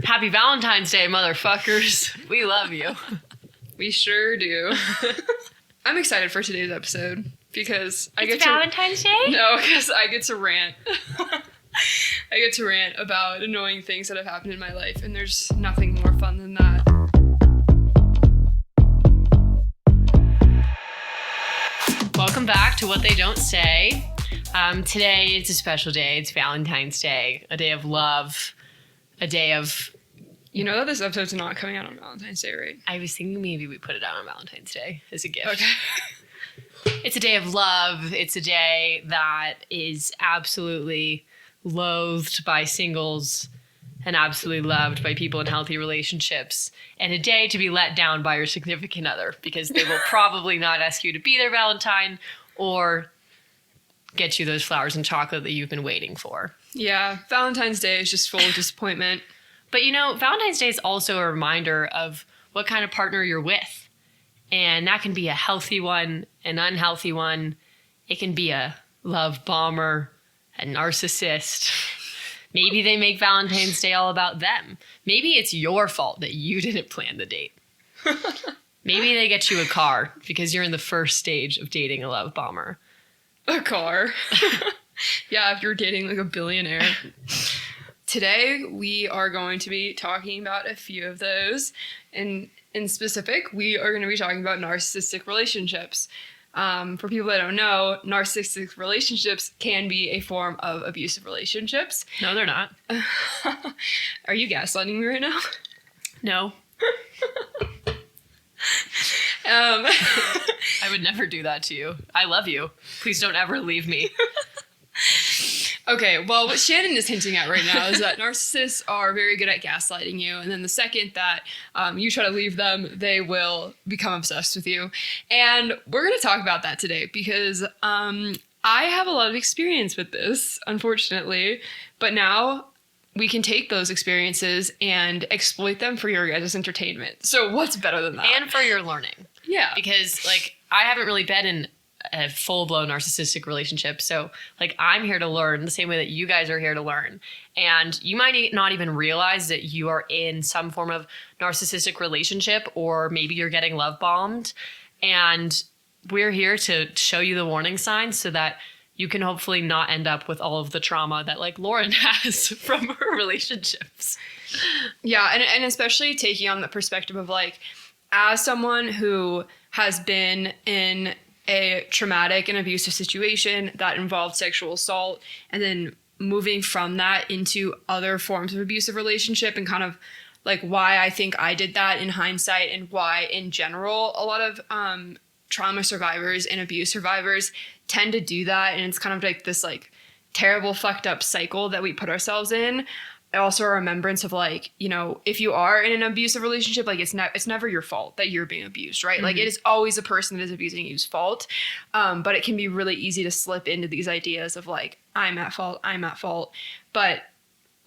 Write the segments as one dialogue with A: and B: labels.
A: Happy Valentine's Day, motherfuckers. We love you.
B: We sure do. I'm excited for today's episode because
A: Valentine's Day?
B: No, because I get to rant. I get to rant about annoying things that have happened in my life, and there's nothing more fun than that.
A: Welcome back to What They Don't Say. Today it's a special day. It's Valentine's Day, a day of love, a day of...
B: You know that this episode's not coming out on Valentine's Day, right?
A: I was thinking maybe we put it out on Valentine's Day as a gift.
B: Okay.
A: It's a day of love. It's a day that is absolutely loathed by singles and absolutely loved by people in healthy relationships. And a day to be let down by your significant other because they will probably not ask you to be their Valentine or get you those flowers and chocolate that you've been waiting for.
B: Yeah, Valentine's Day is just full of disappointment.
A: But you know, Valentine's Day is also a reminder of what kind of partner you're with. And that can be a healthy one, an unhealthy one. It can be a love bomber, a narcissist. Maybe they make Valentine's Day all about them. Maybe it's your fault that you didn't plan the date. Maybe they get you a car because you're in the first stage of dating a love bomber.
B: A car? Yeah, if you're dating like a billionaire. Today, we are going to be talking about a few of those. And in specific, we are going to be talking about narcissistic relationships. For people that don't know, narcissistic relationships can be a form of abusive relationships.
A: No, they're not.
B: Are you gaslighting me right now?
A: No. I would never do that to you. I love you. Please don't ever leave me.
B: Okay, well, what Shannon is hinting at right now is that narcissists are very good at gaslighting you, and then the second that you try to leave them, they will become obsessed with you. And we're going to talk about that today because I have a lot of experience with this, unfortunately, but now we can take those experiences and exploit them for your guys' entertainment. So what's better than that?
A: And for your learning.
B: Yeah.
A: Because, like, I haven't really been in a full-blown narcissistic relationship. So, like, I'm here to learn the same way that you guys are here to learn. And you might not even realize that you are in some form of narcissistic relationship, or maybe you're getting love bombed. And we're here to show you the warning signs so that you can hopefully not end up with all of the trauma that, like, Lauren has from her relationships.
B: Yeah, and especially taking on the perspective of, like, as someone who has been in a traumatic and abusive situation that involved sexual assault, and then moving from that into other forms of abusive relationship, and kind of like why I think I did that in hindsight, and why in general a lot of trauma survivors and abuse survivors tend to do that. And it's kind of like this like terrible fucked up cycle that we put ourselves in. Also a remembrance of, like, you know, if you are in an abusive relationship, like it's never your fault that you're being abused, right? Mm-hmm. Like it is always the person that is abusing you's fault. But it can be really easy to slip into these ideas of like, I'm at fault. But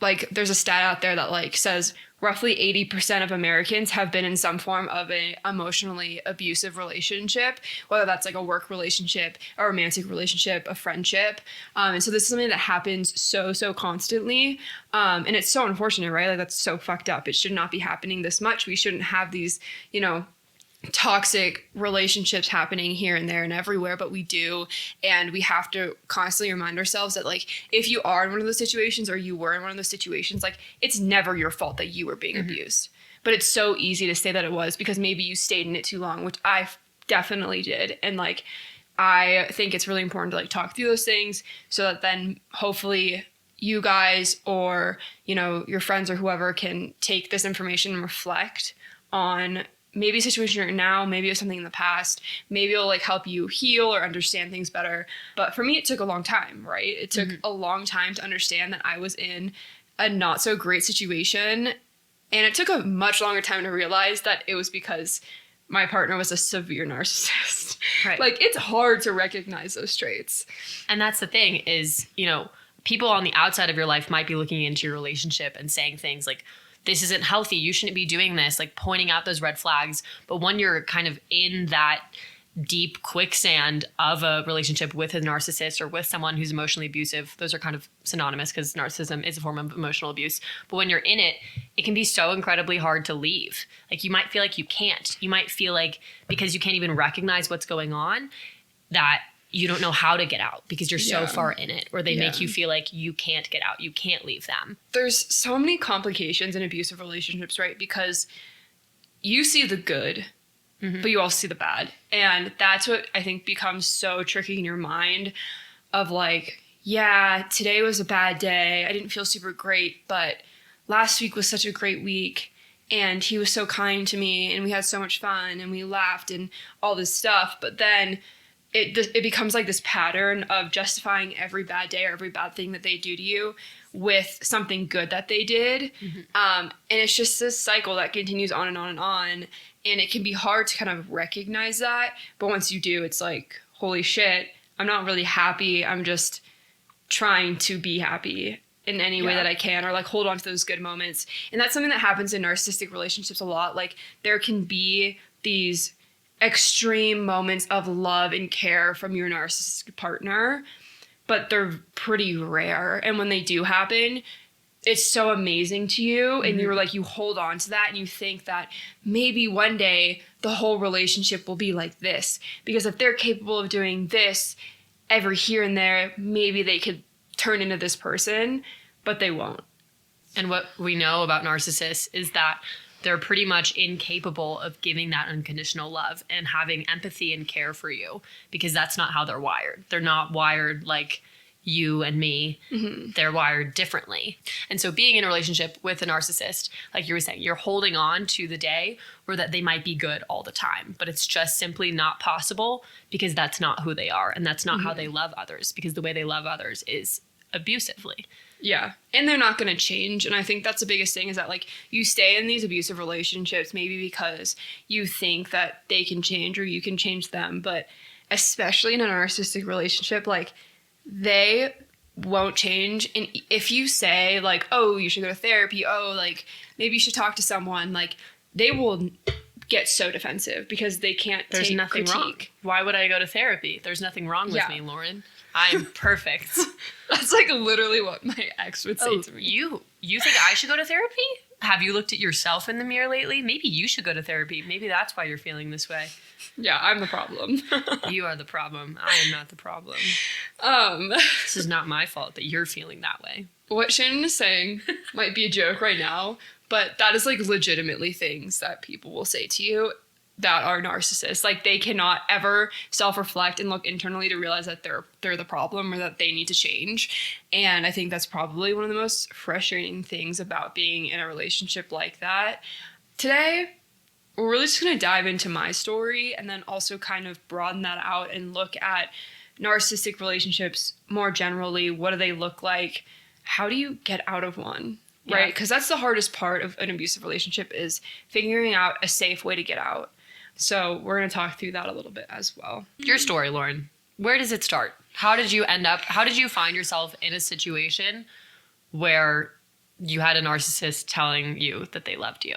B: like there's a stat out there that like says roughly 80% of Americans have been in some form of a emotionally abusive relationship, whether that's like a work relationship, a romantic relationship, a friendship. And so this is something that happens so constantly. And it's so unfortunate, right? Like that's so fucked up. It should not be happening this much. We shouldn't have these, you know, toxic relationships happening here and there and everywhere, but we do. And we have to constantly remind ourselves that, like, if you are in one of those situations, or you were in one of those situations, like, it's never your fault that you were being abused. But it's so easy to say that it was because maybe you stayed in it too long, which I definitely did. And like, I think it's really important to like talk through those things so that then hopefully you guys, or, you know, your friends or whoever, can take this information and reflect on maybe a situation you're in now, maybe it was something in the past, maybe it'll like help you heal or understand things better. But for me, it took a long time, right? It took a long time to understand that I was in a not so great situation. And it took a much longer time to realize that it was because my partner was a severe narcissist.
A: Right.
B: Like, it's hard to recognize those traits.
A: And that's the thing is, you know, people on the outside of your life might be looking into your relationship and saying things like, this isn't healthy, you shouldn't be doing this, like pointing out those red flags. But when you're kind of in that deep quicksand of a relationship with a narcissist or with someone who's emotionally abusive. Those are kind of synonymous because narcissism is a form of emotional abuse. But when you're in it, it can be so incredibly hard to leave. Like you might feel like you can't. You might feel like because you can't even recognize what's going on, that you don't know how to get out because you're so far in it, or they make you feel like you can't get out. You can't leave them.
B: There's so many complications in abusive relationships, right? Because you see the good, but you also see the bad. And that's what I think becomes so tricky in your mind of like, yeah, today was a bad day. I didn't feel super great, but last week was such a great week. And he was so kind to me and we had so much fun and we laughed and all this stuff. But then it becomes like this pattern of justifying every bad day or every bad thing that they do to you with something good that they did. And it's just this cycle that continues on and on and on. And it can be hard to kind of recognize that. But once you do, it's like, holy shit, I'm not really happy. I'm just trying to be happy in any way that I can, or like hold on to those good moments. And that's something that happens in narcissistic relationships a lot. Like there can be these extreme moments of love and care from your narcissistic partner, but they're pretty rare. And when they do happen, it's so amazing to you. And you're like, you hold on to that and you think that maybe one day the whole relationship will be like this. Because if they're capable of doing this every here and there, maybe they could turn into this person, but they won't.
A: And what we know about narcissists is that they're pretty much incapable of giving that unconditional love and having empathy and care for you, because that's not how they're wired. They're not wired like you and me. They're wired differently. And so being in a relationship with a narcissist, like you were saying, you're holding on to the day where that they might be good all the time, but it's just simply not possible because that's not who they are. And that's not how they love others, because the way they love others is abusively.
B: Yeah. And they're not going to change. And I think that's the biggest thing is that like you stay in these abusive relationships, maybe because you think that they can change or you can change them. But especially in a narcissistic relationship, like they won't change. And if you say like, oh, you should go to therapy. Oh, like maybe you should talk to someone, like they will get so defensive because they can't
A: There's
B: take
A: nothing
B: critique.
A: wrong. Why would I go to therapy? There's nothing wrong with me, Lauren. I'm perfect.
B: That's like literally what my ex would say to me.
A: You think I should go to therapy? Have you looked at yourself in the mirror lately? Maybe you should go to therapy. Maybe that's why you're feeling this way.
B: Yeah, I'm the problem.
A: You are the problem. I am not the problem. This is not my fault that you're feeling that way.
B: What Shannon is saying might be a joke right now, but that is like legitimately things that people will say to you that are narcissists. Like they cannot ever self-reflect and look internally to realize that they're the problem or that they need to change. And I think that's probably one of the most frustrating things about being in a relationship like that. Today, we're really just going to dive into my story and then also kind of broaden that out and look at narcissistic relationships more generally. What do they look like? How do you get out of one? Right? Because that's the hardest part of an abusive relationship is figuring out a safe way to get out. So we're going to talk through that a little bit as well.
A: Your story, Lauren. Where does it start? How did you find yourself in a situation where you had a narcissist telling you that they loved you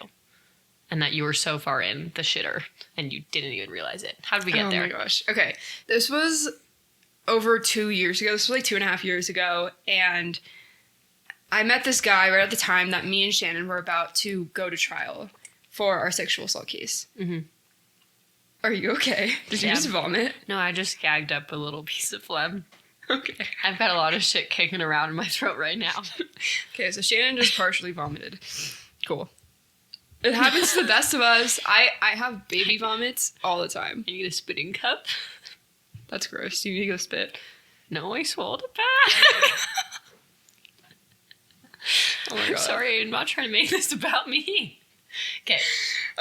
A: and that you were so far in the shitter and you didn't even realize it? How did we get there?
B: Oh my gosh. Okay. This was over 2 years ago. This was like 2.5 years ago. And I met this guy right at the time that me and Shannon were about to go to trial for our sexual assault case. Are you okay? Did you just vomit?
A: No, I just gagged up a little piece of phlegm.
B: Okay.
A: I've got a lot of shit kicking around in my throat right now.
B: Okay, so Shannon just partially vomited. Cool. It happens to the best of us. I have baby vomits all the time.
A: You need a spitting cup?
B: That's gross. You need to go spit.
A: No, I swallowed it back.
B: Oh my god.
A: Sorry, I'm not trying to make this about me.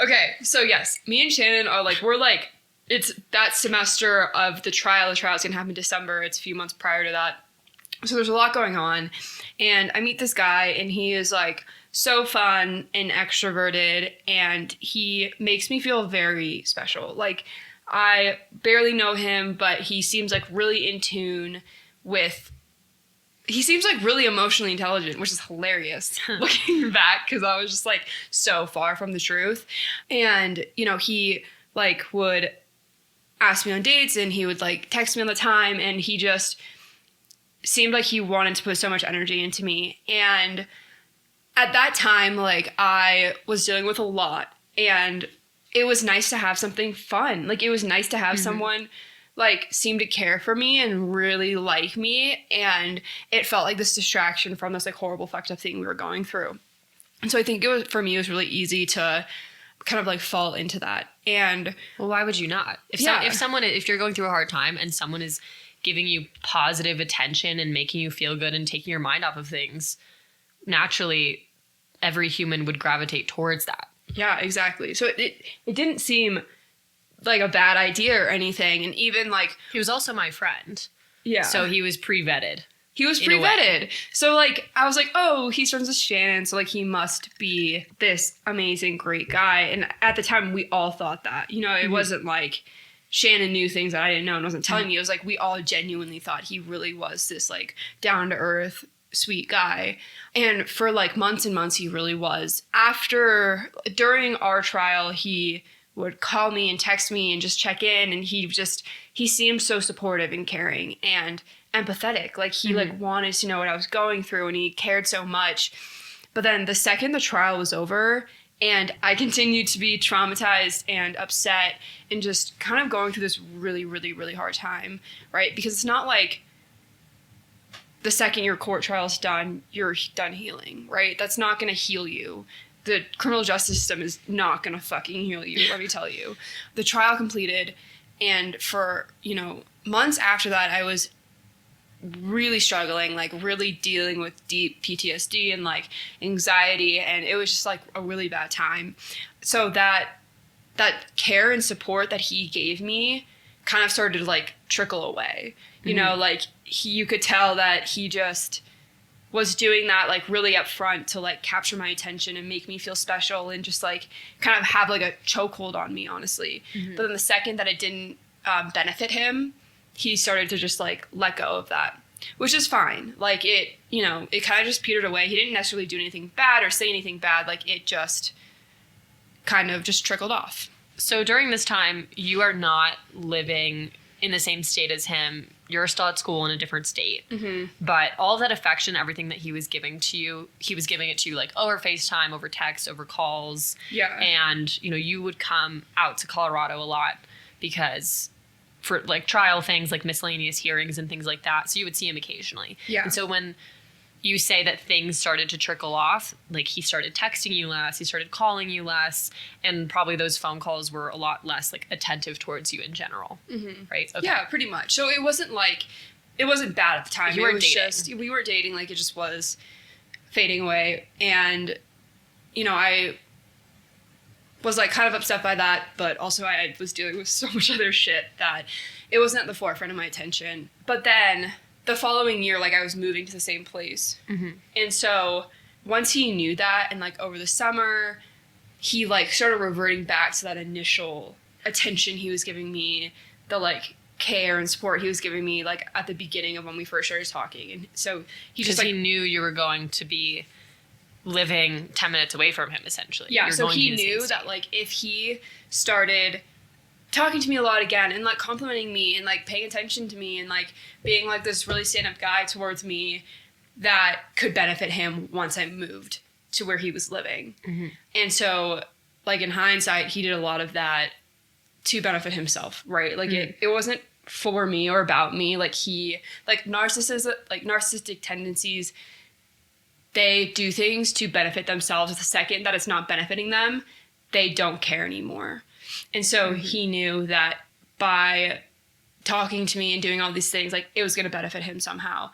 B: Okay, so yes, me and Shannon are like, it's that semester of the trial. The trial's gonna happen in December. It's a few months prior to that. So there's a lot going on. And I meet this guy and he is like so fun and extroverted and he makes me feel very special. Like I barely know him, but he seems like really in tune with he seems like really emotionally intelligent, which is hilarious looking back because I was just like so far from the truth. And, you know, he like would ask me on dates, and he would like text me all the time, and he just seemed like he wanted to put so much energy into me. And at that time, like, I was dealing with a lot, and it was nice to have something fun. Like, it was nice to have someone like seem to care for me and really like me, and it felt like this distraction from this like horrible fucked up thing we were going through. And so I think for me it was really easy to kind of like fall into that. And
A: well, why would you not? If you're going through a hard time and someone is giving you positive attention and making you feel good and taking your mind off of things, naturally every human would gravitate towards that.
B: Yeah, exactly. So it didn't seem like a bad idea or anything. And even like,
A: he was also my friend.
B: Yeah.
A: So he was pre-vetted.
B: He was pre-vetted. So like, I was like, oh, he's friends with Shannon, so like he must be this amazing, great guy. And at the time we all thought that, you know, it wasn't like Shannon knew things that I didn't know and wasn't telling me. It was like, we all genuinely thought he really was this like down to earth, sweet guy. And for like months and months, he really was. During our trial, he would call me and text me and just check in, and he seemed so supportive and caring and empathetic. Like, he like wanted to know what I was going through, and he cared so much. But then the second the trial was over and I continued to be traumatized and upset and just kind of going through this really, really, really hard time, right? Because it's not like the second your court trial's done, you're done healing, right? That's not going to heal you. The criminal justice system is not going to fucking heal you, let me tell you. The trial completed, and for, you know, months after that, I was really struggling, like really dealing with deep PTSD and like anxiety, and it was just like a really bad time. So that care and support that he gave me kind of started to like trickle away. You know, like you could tell that he just was doing that like really upfront to like capture my attention and make me feel special and just like kind of have like a chokehold on me, honestly. But then the second that it didn't benefit him, he started to just like let go of that, which is fine. Like, it, you know, it kind of just petered away. He didn't necessarily do anything bad or say anything bad. Like, it just kind of just trickled off.
A: So during this time, you are not living in the same state as him. You're still at school in a different state. But all of that affection, everything that he was giving to you, he was giving it to you like over FaceTime, over text, over calls.
B: Yeah.
A: And, you know, you would come out to Colorado a lot because for like trial things like miscellaneous hearings and things like that. So you would see him occasionally.
B: Yeah.
A: And so when you say that things started to trickle off, like he started texting you less, he started calling you less, and probably those phone calls were a lot less like attentive towards you in general. Right? Okay.
B: Yeah, pretty much. So it wasn't bad at the time.
A: You weren't
B: dating. We were dating, like it just was fading away. And, you know, I was like kind of upset by that, but also I was dealing with so much other shit that it wasn't at the forefront of my attention. But then the following year, like I was moving to the same place. And so once he knew that, and like over the summer, he like started reverting back to that initial attention he was giving me, the like care and support he was giving me like at the beginning of when we first started talking. And so he just like,
A: he knew you were going to be living 10 minutes away from him, essentially.
B: Yeah,
A: You're
B: so
A: going
B: he
A: to the
B: knew
A: same
B: that
A: state.
B: like if he started talking to me a lot again and like complimenting me and like paying attention to me and like being like this really stand-up guy towards me, that could benefit him once I moved to where he was living. And so like in hindsight, he did a lot of that to benefit himself, right? Like it wasn't for me or about me. Like narcissistic tendencies, they do things to benefit themselves. The second that it's not benefiting them, they don't care anymore. And so he knew that by talking to me and doing all these things, like it was going to benefit him somehow.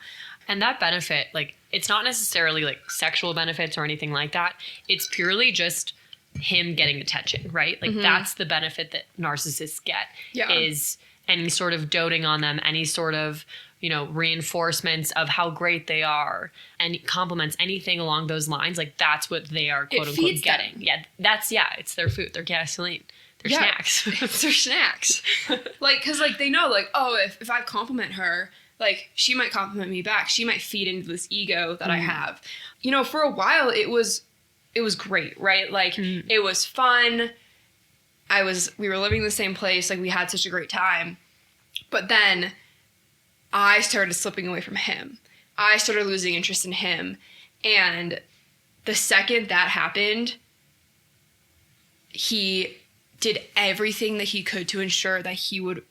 A: And that benefit, like, it's not necessarily like sexual benefits or anything like that. It's purely just him getting attention, right? Like that's the benefit that narcissists get, is any sort of doting on them, any sort of, you know, reinforcements of how great they are, and compliments, anything along those lines. Like that's what they are quote unquote getting. Yeah, it's their food, their gasoline, their snacks.
B: It's their snacks. Like, cause like they know like, oh, if I compliment her, like she might compliment me back. She might feed into this ego that I have. You know, for a while it was great, right? Like it was fun. we were living in the same place, like we had such a great time. But then I started slipping away from him. I started losing interest in him. And the second that happened, he did everything that he could to ensure that he would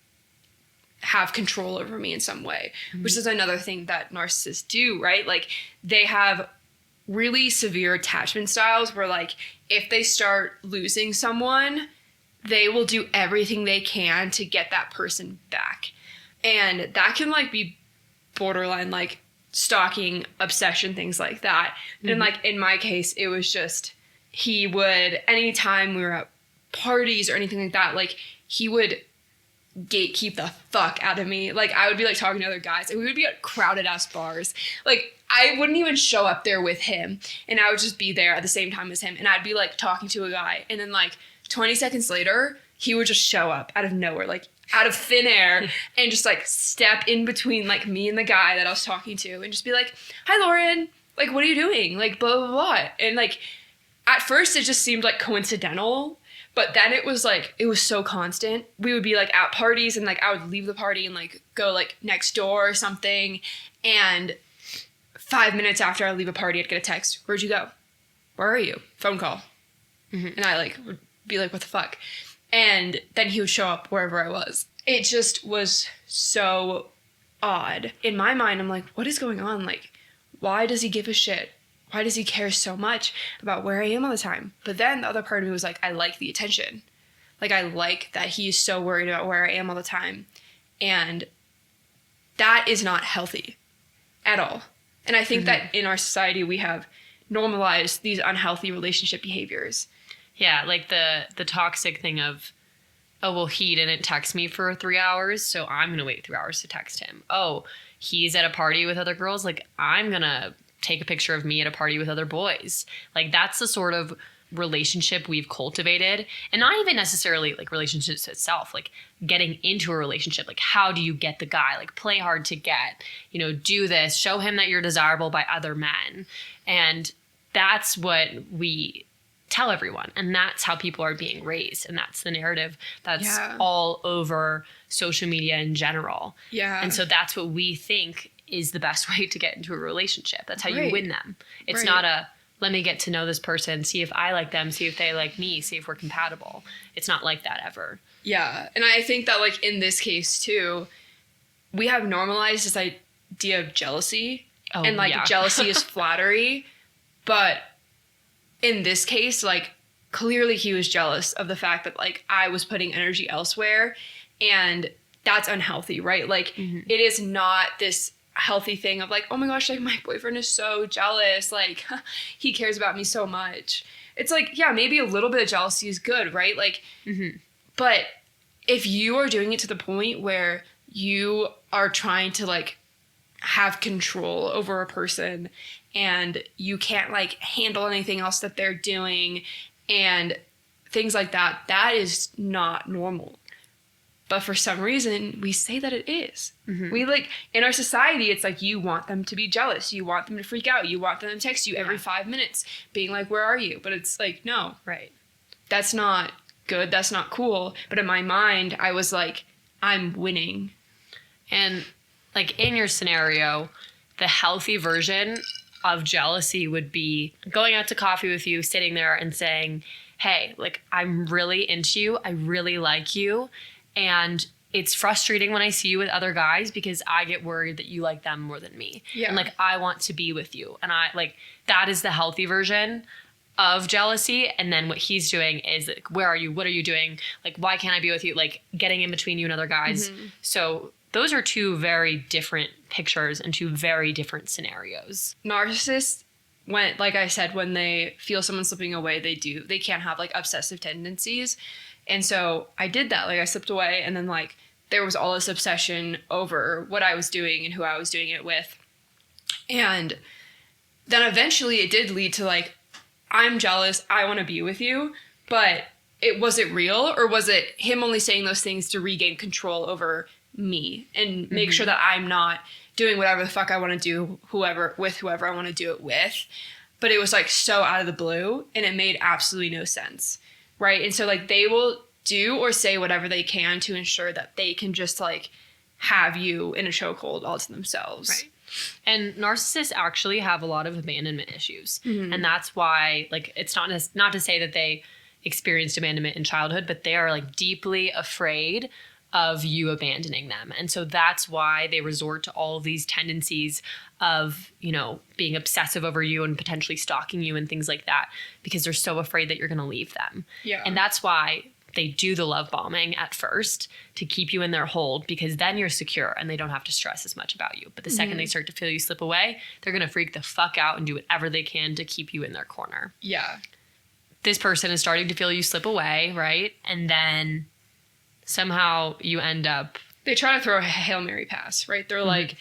B: have control over me in some way, which is another thing that narcissists do, right? Like, they have really severe attachment styles where, like, if they start losing someone, they will do everything they can to get that person back. And that can, like, be borderline, like, stalking, obsession, things like that. And, like, in my case, it was just, he would, anytime we were at parties or anything like that, like, he would gatekeep the fuck out of me. Like, I would be, like, talking to other guys, and we would be at crowded-ass bars. Like, I wouldn't even show up there with him, and I would just be there at the same time as him, and I'd be, like, talking to a guy, and then, like, 20 seconds later, he would just show up out of nowhere, like, out of thin air, and just, like, step in between, like, me and the guy that I was talking to, and just be like, "Hi, Lauren, like, what are you doing?" Like, blah, blah, blah. And, like, at first, it just seemed, like, coincidental, but then it was, like, it was so constant. We would be, like, at parties, and, like, I would leave the party and, like, go, like, next door or something, and 5 minutes after I leave a party, I'd get a text, "Where'd you go? Where are you?" Phone call. And I, like, would be like, "What the fuck?" And then he would show up wherever I was. It just was so odd. In my mind, I'm like, what is going on? Like, why does he give a shit? Why does he care so much about where I am all the time? But then the other part of me was like, I like the attention. Like, I like that he's so worried about where I am all the time. And that is not healthy at all. And I think that in our society, we have normalized these unhealthy relationship behaviors.
A: Yeah, like the toxic thing of, oh, well, he didn't text me for 3 hours, so I'm going to wait 3 hours to text him. Oh, he's at a party with other girls, like, I'm going to take a picture of me at a party with other boys. Like, that's the sort of relationship we've cultivated. And not even necessarily, like, relationships itself, like, getting into a relationship. Like, how do you get the guy? Like, play hard to get, you know, do this, show him that you're desirable by other men. And that's what we tell everyone, and that's how people are being raised, and that's the narrative that's all over social media in general. And so that's what we think is the best way to get into a relationship. That's how you win them. It's not a, let me get to know this person, see if I like them, see if they like me, see if we're compatible. It's not like that ever. And I
B: think that, like, in this case too, we have normalized this idea of jealousy, and, like, jealousy is flattery. But in this case, like, clearly he was jealous of the fact that, like, I was putting energy elsewhere, and that's unhealthy, right? Like, it is not this healthy thing of, like, oh my gosh, like, my boyfriend is so jealous, like, he cares about me so much. It's like, yeah, maybe a little bit of jealousy is good, right? Like, but if you are doing it to the point where you are trying to, like, have control over a person, and you can't, like, handle anything else that they're doing and things like that, that is not normal. But for some reason, we say that it is. We, like, in our society, it's like, you want them to be jealous. You want them to freak out. You want them to text you every 5 minutes being like, where are you? But it's like, no. That's not good. That's not cool. But in my mind, I was like, I'm winning.
A: And, like, in your scenario, the healthy version of jealousy would be going out to coffee with you, sitting there and saying, hey, like, I'm really into you. I really like you. And it's frustrating when I see you with other guys because I get worried that you like them more than me. And, like, I want to be with you. And I, like, that is the healthy version of jealousy. And then what he's doing is, like, where are you? What are you doing? Like, why can't I be with you? Like, getting in between you and other guys. So those are two very different pictures and two very different scenarios.
B: Narcissists, when, like I said, when they feel someone slipping away, they can't have, like, obsessive tendencies. And so I did that. Like, I slipped away, and then, like, there was all this obsession over what I was doing and who I was doing it with. And then eventually it did lead to, like, I'm jealous, I want to be with you, but was it real, or was it him only saying those things to regain control over me and make sure that I'm not doing whatever the fuck I want to do with whoever I want to do it with? But it was, like, so out of the blue, and it made absolutely no sense. Right. And so, like, they will do or say whatever they can to ensure that they can just like have you in a chokehold all to themselves.
A: Right. And narcissists actually have a lot of abandonment issues. And that's why, like, it's not to say that they experienced abandonment in childhood, but they are like deeply afraid of you abandoning them. And so that's why they resort to all of these tendencies of, you know, being obsessive over you and potentially stalking you and things like that, because they're so afraid that you're going to leave them.
B: Yeah.
A: And that's why they do the love bombing at first, to keep you in their hold, because then you're secure and they don't have to stress as much about you. But the second they start to feel you slip away, they're going to freak the fuck out and do whatever they can to keep you in their corner.
B: Yeah.
A: This person is starting to feel you slip away, right? And then somehow you end up...
B: They try to throw a Hail Mary pass, right? They're like,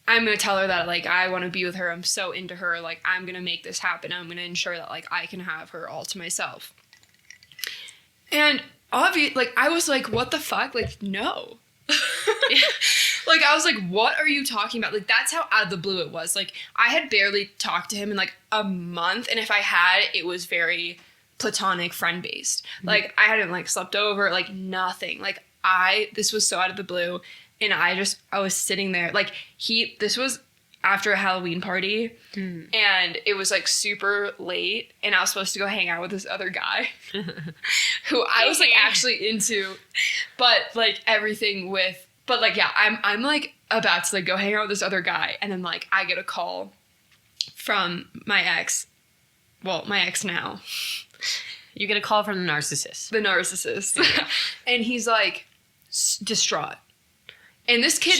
B: I'm going to tell her that, like, I want to be with her. I'm so into her. Like, I'm going to make this happen. I'm going to ensure that, like, I can have her all to myself. And like, I was like, what the fuck? Like, no. Like, I was like, what are you talking about? Like, that's how out of the blue it was. Like, I had barely talked to him in, like, a month. And if I had, it was very platonic, friend-based. Like, I hadn't, like, slept over, like, nothing. Like, this was so out of the blue. And I was sitting there. Like, this was after a Halloween party. And it was, like, super late. And I was supposed to go hang out with this other guy who I was, like, actually into. But, like, yeah, I'm, like, about to, like, go hang out with this other guy. And then, like, I get a call from my ex. Well, my ex now.
A: You get a call from the narcissist.
B: The narcissist. And he's, like, distraught. And this kid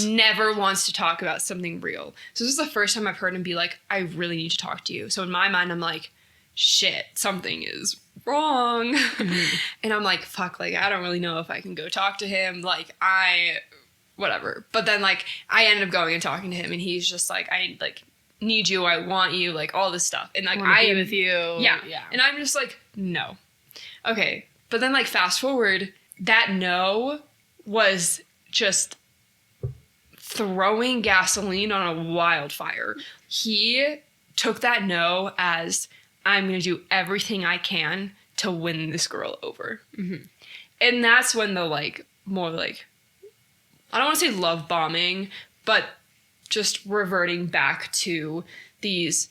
B: never wants to talk about something real. So this is the first time I've heard him be like, I really need to talk to you. So in my mind, I'm like, shit, something is wrong. And I'm like, fuck, like, I don't really know if I can go talk to him. Like, whatever. But then, like, I ended up going and talking to him, and he's just like, I, like, need you, I want you, like, all this stuff. And, like,
A: I am with you.
B: Yeah. And I'm just like, no. Okay. But then, like, fast forward, that no was just throwing gasoline on a wildfire. He took that no as, I'm going to do everything I can to win this girl over. And that's when the, like, more, like, I don't want to say love bombing, but just reverting back to these,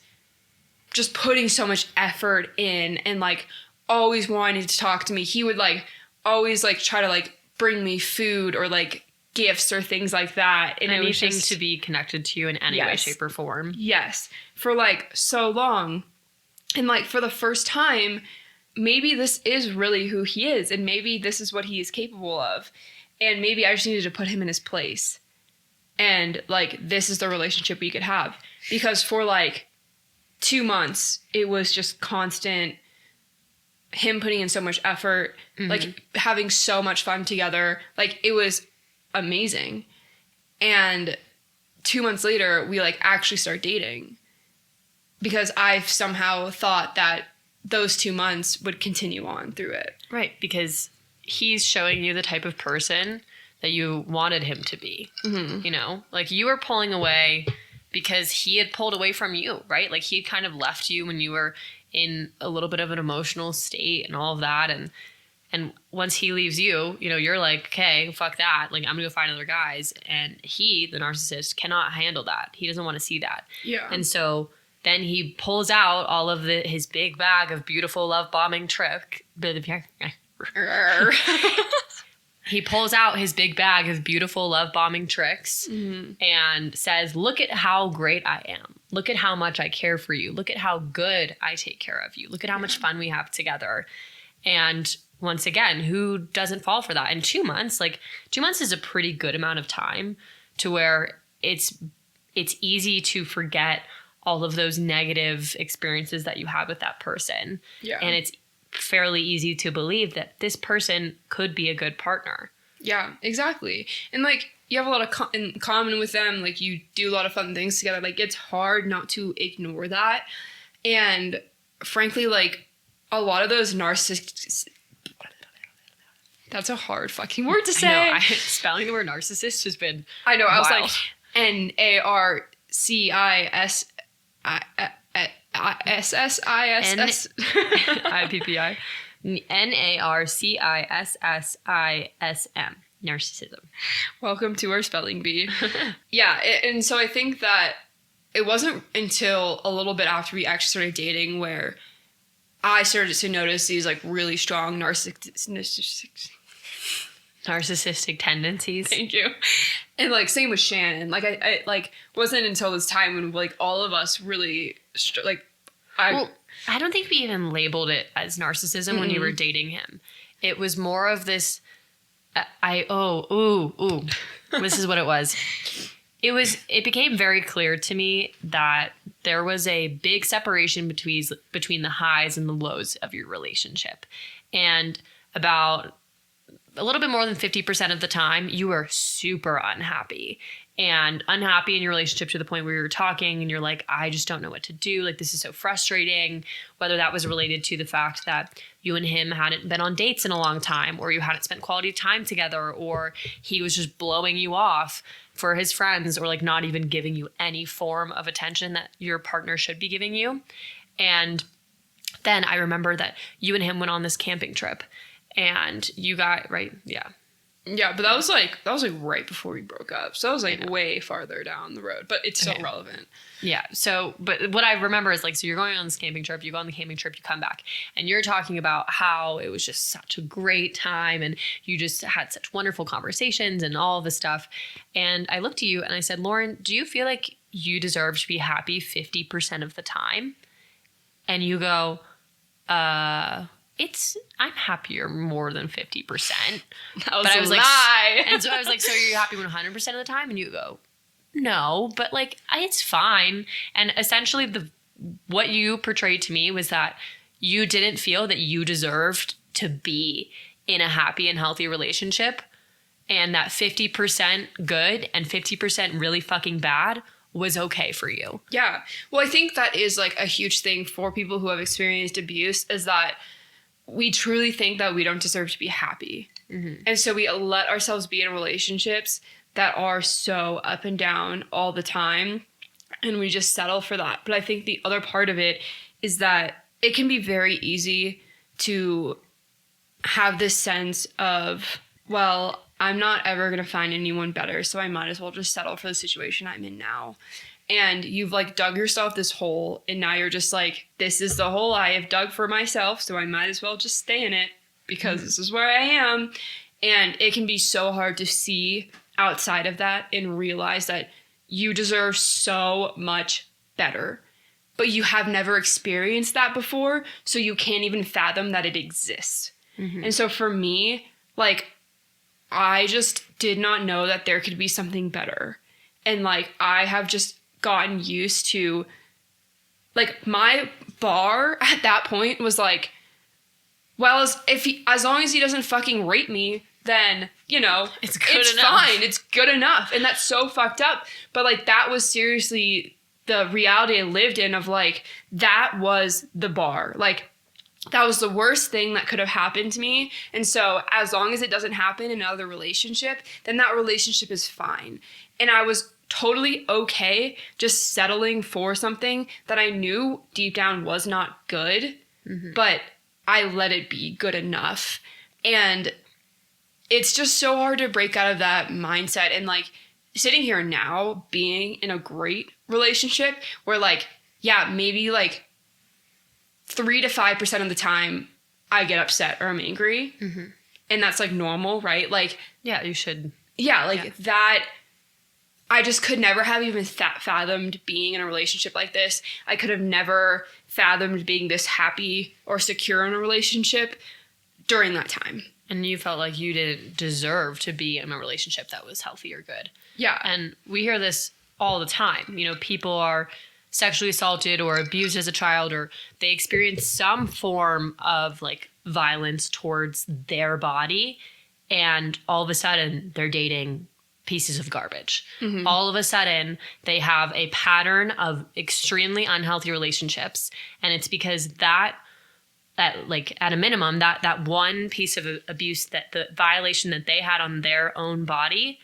B: just putting so much effort in and, like, always wanting to talk to me. He would, like, always, like, try to, like, bring me food or, like, gifts or things like that. And
A: anything to be connected to you in any way, shape, or form.
B: Yes. For, like, so long. And, like, for the first time, maybe this is really who he is. And maybe this is what he is capable of. And maybe I just needed to put him in his place. And, like, this is the relationship we could have. Because for, like, 2 months, it was just constant him putting in so much effort, like, having so much fun together. Like, it was amazing. And 2 months later, we, like, actually start dating. Because I somehow thought that those 2 months would continue on through it.
A: Right, because he's showing you the type of person that you wanted him to be. You know, like, you were pulling away because he had pulled away from you, right? Like, he had kind of left you when you were in a little bit of an emotional state and all of that. And once he leaves you, you know, you're like, okay, fuck that. Like, I'm gonna go find other guys. And he, the narcissist, cannot handle that. He doesn't want to see that.
B: Yeah.
A: And so then he pulls out all of his big bag of beautiful love bombing He pulls out his big bag of beautiful love bombing tricks and says, look at how great I am. Look at how much I care for you. Look at how good I take care of you. Look at how much fun we have together. And once again, who doesn't fall for that? In 2 months, like, 2 months is a pretty good amount of time to where it's easy to forget all of those negative experiences that you had with that person. Yeah. And it's fairly easy to believe that this person could be a good partner.
B: Yeah, exactly. And, like, you have a lot of in common with them. Like, you do a lot of fun things together. Like, it's hard not to ignore that. And frankly, like, a lot of those narcissists, that's a hard fucking word to say.
A: I know, spelling the word narcissist has been
B: I know,
A: wild.
B: I was like, NARCISSISS.
A: IPPI. Narcissism. Narcissism.
B: Welcome to our spelling bee. Yeah, and so I think that it wasn't until a little bit after we actually started dating where I started to notice these like really strong
A: Narcissistic tendencies.
B: Thank you. And like same with Shannon. Like I like wasn't until this time when like all of us really
A: I don't think we even labeled it as narcissism when you were dating him. It was more of this. This is what it was. It became very clear to me that there was a big separation between the highs and the lows of your relationship. And about a little bit more than 50% of the time, you were super unhappy in your relationship to the point where you're talking and you're like, I just don't know what to do. Like, this is so frustrating. Whether that was related to the fact that you and him hadn't been on dates in a long time, or you hadn't spent quality time together, or he was just blowing you off for his friends, or like not even giving you any form of attention that your partner should be giving you. And then I remember that you and him went on this camping trip and you got, right? Yeah.
B: Yeah, but that was like right before we broke up. So that was like way farther down the road, but it's still relevant.
A: Yeah. So, but what I remember is like, so you're going on this camping trip, you go on the camping trip, you come back and you're talking about how it was just such a great time and you just had such wonderful conversations and all this stuff. And I looked at you and I said, Lauren, do you feel like you deserve to be happy 50% of the time? And you go, I'm happier more than 50%.
B: That was a lie.
A: And so I was like, so are you happy 100% of the time? And you go, no, but like, it's fine. And essentially what you portrayed to me was that you didn't feel that you deserved to be in a happy and healthy relationship. And that 50% good and 50% really fucking bad was okay for you.
B: Yeah. Well, I think that is like a huge thing for people who have experienced abuse, is that we truly think that we don't deserve to be happy. Mm-hmm. And so we let ourselves be in relationships that are so up and down all the time, and we just settle for that. But I think the other part of it is that it can be very easy to have this sense of, well, I'm not ever going to find anyone better, so I might as well just settle for the situation I'm in now. And you've like dug yourself this hole, and now you're just like, this is the hole I have dug for myself, so I might as well just stay in it because this is where I am. And it can be so hard to see outside of that and realize that you deserve so much better, but you have never experienced that before, so you can't even fathom that it exists. Mm-hmm. And so for me, like, I just did not know that there could be something better. And like, I have just gotten used to, like, my bar at that point was like, well, as long as he doesn't fucking rape me, then, you know, it's fine. It's good enough. And that's so fucked up. But like, that was seriously the reality I lived in, of like, that was the bar. Like, that was the worst thing that could have happened to me. And so as long as it doesn't happen in another relationship, then that relationship is fine. And I was totally okay just settling for something that I knew deep down was not good, but I let it be good enough. And it's just so hard to break out of that mindset. And like, sitting here now, being in a great relationship where like, yeah, maybe like 3 to 5% of the time I get upset or I'm angry. Mm-hmm. And that's like normal, right? Like,
A: yeah, you should.
B: Yeah, like that. I just could never have even fathomed being in a relationship like this. I could have never fathomed being this happy or secure in a relationship during that time.
A: And you felt like you didn't deserve to be in a relationship that was healthy or good.
B: Yeah.
A: And we hear this all the time. You know, people are sexually assaulted or abused as a child, or they experience some form of like violence towards their body, and all of a sudden they're dating pieces of garbage. Mm-hmm. All of a sudden they have a pattern of extremely unhealthy relationships, and it's because that like at a minimum that one piece of abuse, that the violation that they had on their own body,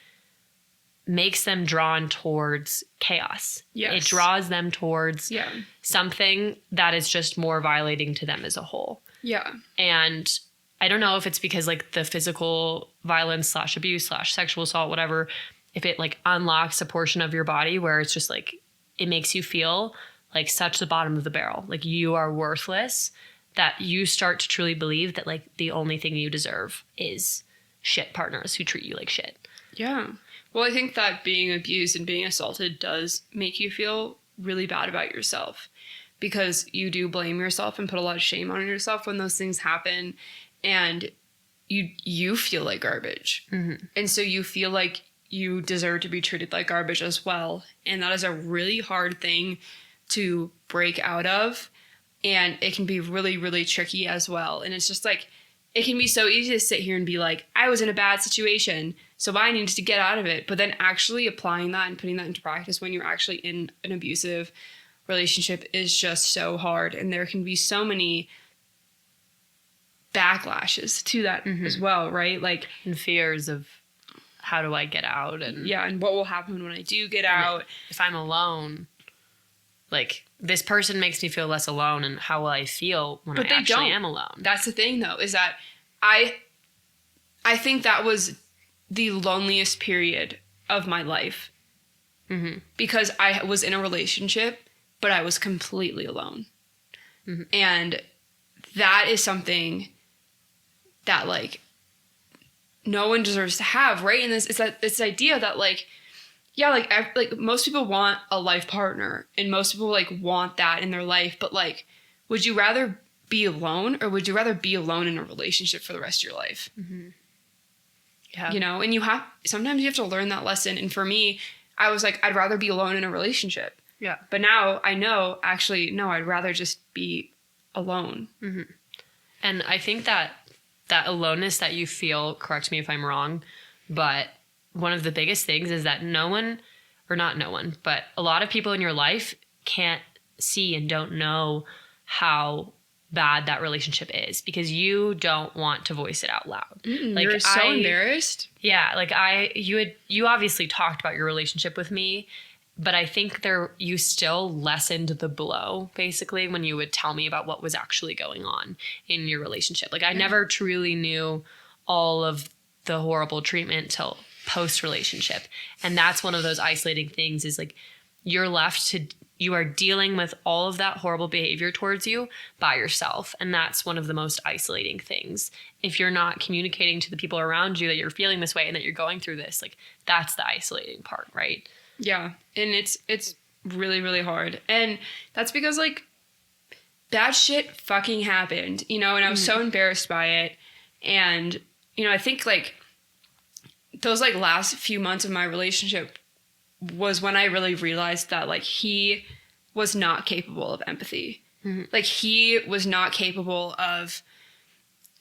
A: makes them drawn towards chaos. Yes. It draws them towards something that is just more violating to them as a whole.
B: Yeah.
A: And I don't know if it's because like the physical violence / abuse / sexual assault, whatever, if it like unlocks a portion of your body where it's just like, it makes you feel like such the bottom of the barrel, like you are worthless, that you start to truly believe that like the only thing you deserve is shit partners who treat you like shit.
B: Yeah. Well, I think that being abused and being assaulted does make you feel really bad about yourself, because you do blame yourself and put a lot of shame on yourself when those things happen, and you feel like garbage.
A: Mm-hmm.
B: And so you feel like you deserve to be treated like garbage as well. And that is a really hard thing to break out of. And it can be really, really tricky as well. And it's just like, it can be so easy to sit here and be like, I was in a bad situation, so I needed to get out of it. But then actually applying that and putting that into practice when you're actually in an abusive relationship is just so hard. And there can be so many backlashes to that as well, right? Like,
A: And fears of how do I get out? And
B: yeah, and what will happen when I do get out?
A: if I'm alone, like this person makes me feel less alone, and how will I feel when I actually am alone?
B: That's the thing though, is that I think that was the loneliest period of my life.
A: Mm-hmm.
B: Because I was in a relationship, but I was completely alone.
A: Mm-hmm.
B: And that is something that like no one deserves to have, right? And it's this idea that like, yeah, like most people want a life partner, and most people like want that in their life, but like, would you rather be alone, or would you rather be alone in a relationship for the rest of your life?
A: Mm-hmm. Yeah.
B: You know, and sometimes you have to learn that lesson. And for me, I was like, I'd rather be alone in a relationship.
A: Yeah.
B: But now I know, actually, no, I'd rather just be alone.
A: Mm-hmm. And I think that aloneness that you feel, correct me if I'm wrong, but one of the biggest things is that but a lot of people in your life can't see and don't know how bad that relationship is, because you don't want to voice it out loud.
B: Like, you're so embarrassed.
A: Yeah, like you obviously talked about your relationship with me, but I think you still lessened the blow basically when you would tell me about what was actually going on in your relationship. Like I never truly knew all of the horrible treatment till post relationship, and that's one of those isolating things, is like you are dealing with all of that horrible behavior towards you by yourself. And that's one of the most isolating things. If you're not communicating to the people around you that you're feeling this way and that you're going through this, like that's the isolating part, right?
B: Yeah. And it's really, really hard. And that's because like bad shit fucking happened, you know, and I was so embarrassed by it. And, you know, I think like those like last few months of my relationship was when I really realized that like he was not capable of empathy. Mm-hmm. Like he was not capable of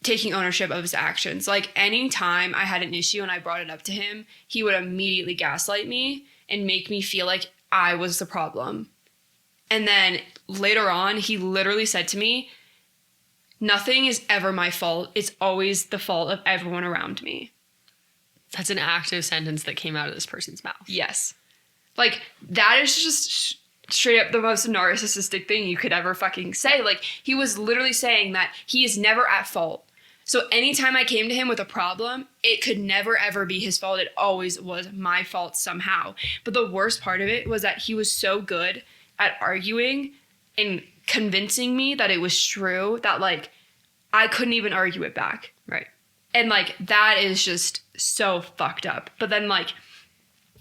B: taking ownership of his actions. Like anytime I had an issue and I brought it up to him, he would immediately gaslight me and make me feel like I was the problem. And then later on, he literally said to me, nothing is ever my fault. It's always the fault of everyone around me.
A: That's an active sentence that came out of this person's mouth.
B: Yes. Like, that is just straight up the most narcissistic thing you could ever fucking say. Like, he was literally saying that he is never at fault. So anytime I came to him with a problem, it could never, ever be his fault. It always was my fault somehow. But the worst part of it was that he was so good at arguing and convincing me that it was true that, like, I couldn't even argue it back.
A: Right.
B: And, like, that is just so fucked up. But then, like,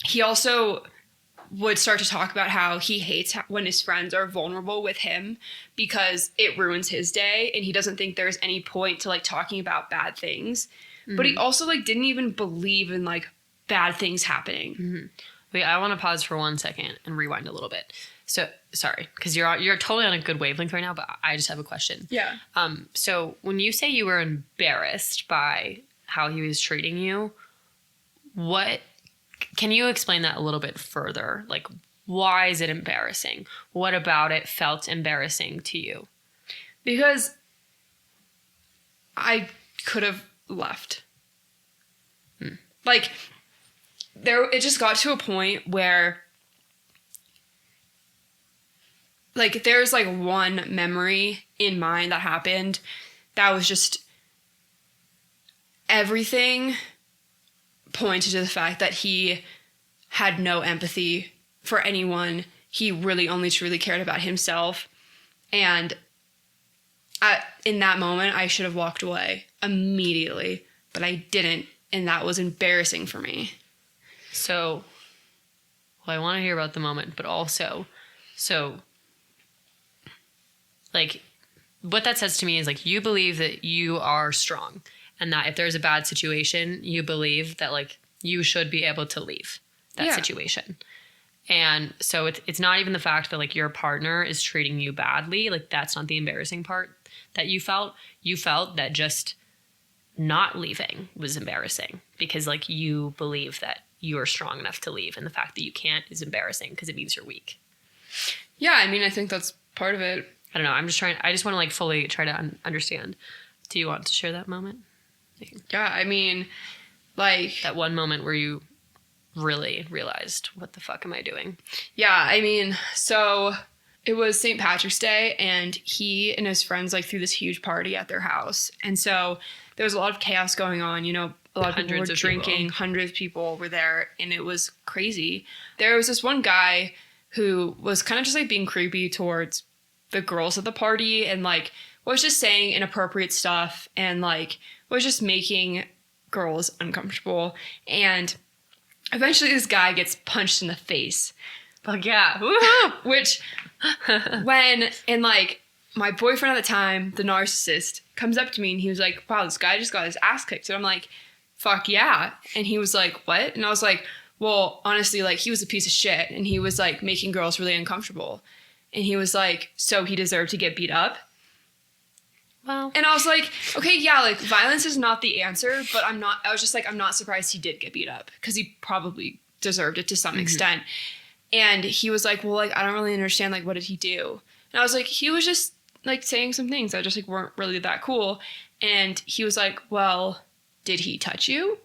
B: he also would start to talk about how he hates when his friends are vulnerable with him because it ruins his day, and he doesn't think there's any point to like talking about bad things. Mm-hmm. But he also like didn't even believe in like bad things happening.
A: Mm-hmm. Wait, I want to pause for 1 second and rewind a little bit. So sorry, because you're totally on a good wavelength right now, but I just have a question.
B: Yeah.
A: So when you say you were embarrassed by how he was treating you, can you explain that a little bit further? Like, why is it embarrassing? What about it felt embarrassing to you?
B: Because I could have left. Like, it just got to a point where, like, there's, like, one memory in mind that happened that was just everything pointed to the fact that he had no empathy for anyone. He really only truly cared about himself. And in that moment, I should have walked away immediately, but I didn't. And that was embarrassing for me.
A: So, well, I want to hear about the moment, but also, so, like, what that says to me is, like, you believe that you are strong and that if there's a bad situation, you believe that, like, you should be able to leave that situation. And so it's not even the fact that, like, your partner is treating you badly. Like, that's not the embarrassing part that you felt. You felt that just not leaving was embarrassing because, like, you believe that you are strong enough to leave. And the fact that you can't is embarrassing because it means you're weak.
B: Yeah, I mean, I think that's part of it.
A: I don't know. I just want to, like, fully try to understand. Do you want to share that moment?
B: Yeah, I mean, like...
A: that one moment where you really realized, what the fuck am I doing?
B: Yeah, I mean, so it was St. Patrick's Day, and he and his friends, like, threw this huge party at their house. And so there was a lot of chaos going on, you know, a lot of people were drinking, hundreds of people were there, and it was crazy. There was this one guy who was kind of just, like, being creepy towards the girls at the party and, like, was just saying inappropriate stuff and, like, was just making girls uncomfortable. And eventually this guy gets punched in the face.
A: Fuck yeah.
B: Which, and, like, my boyfriend at the time, the narcissist, comes up to me and he was like, wow, this guy just got his ass kicked. And I'm like, fuck yeah. And he was like, what? And I was like, well, honestly, like, he was a piece of shit. And he was, like, making girls really uncomfortable. And he was like, so he deserved to get beat up?
A: Well.
B: And I was like, okay, yeah, like, violence is not the answer, but I'm not surprised he did get beat up because he probably deserved it to some extent. And he was like, well, like, I don't really understand, like, what did he do? And I was like, he was just, like, saying some things that just, like, weren't really that cool. And he was like, well, did he touch you?